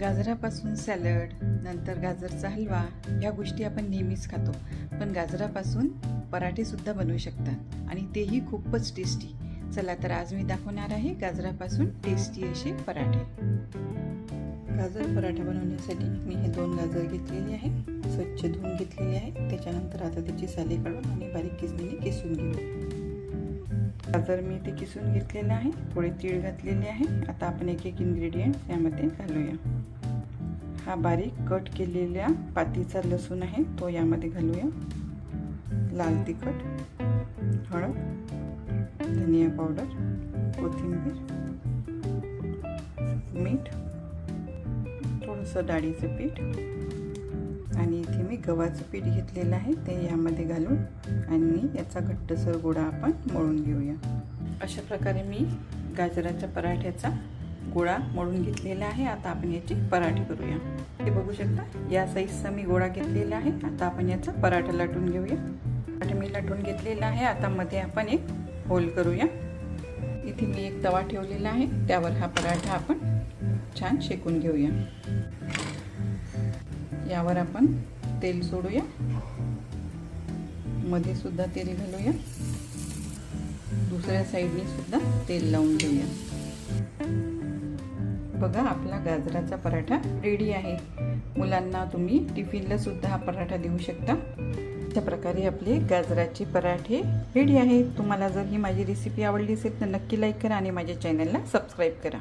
गाजरापासून salad, नंतर गाजरचा हलवा ह्या गोष्टी आपण नेहमीच खातो. पण गाजरापासून पराठेसुद्धा बनवू शकतात आणि तेही खूपच टेस्टी. चला तर आज मी दाखवणार आहे गाजरापासून टेस्टी असे पराठे. गाजर पराठा बनवण्यासाठी मी हे 2 गाजर घेतलेले आहे, स्वच्छ धुवून घेतलेले आहे. त्याच्यानंतर आता त्याची साले काढून आणि बारीक किसणीने किसून घेऊ. गाजर मी ते किसून घेतलेले आहे, थोडे तीळ घातलेले आहे. आता आपण एक एक इन्ग्रेडियंट यामध्ये घालूया. हा बारीक कट केलेल्या पातीचा लसूण आहे, तो यामध्ये घालूया. लाल तिखट, हळद, धनिया पावडर, कोथिंबीर, मीठ, थोडंसं डाळीचं पीठ आणि इथे मी गव्हाचं पीठ घेतलेलं आहे, ते यामध्ये घालून आणि याचा घट्टसर गोळा आपण मळून घेऊया. अशा प्रकारे मी गाजराच्या पराठ्याचा गोळा मळून घेतलेला आहे. आता आपण याचे पराठे करूया. हे बघू शकता, या साईजचा मी गोळा घेतलेला आहे. आता आपण याचा पराठा लाटून घेऊया. पराठा मी लाटून घेतलेला आहे. आता मध्ये आपण एक होल करूया. इथे मी एक तवा ठेवलेला आहे, त्यावर हा पराठा आपण छान शेकून घेऊया. यावर आपण तेल सोडूया, मध्ये सुद्धा तेल घालूया, दुसऱ्या साईडने सुद्धा तेल लावून घेऊया. बघा, आपला गाजराचा पराठा रेडी आहे. मुलांना तुम्ही टिफिनला सुद्धा हा पराठा देऊ शकता. अशा प्रकारे आपले गाजराचे पराठे रेडी आहेत. तुम्हाला जर ही माझी रेसिपी आवडली असेल तर नक्की लाईक करा आणि माझ्या चॅनलला सबस्क्राईब करा.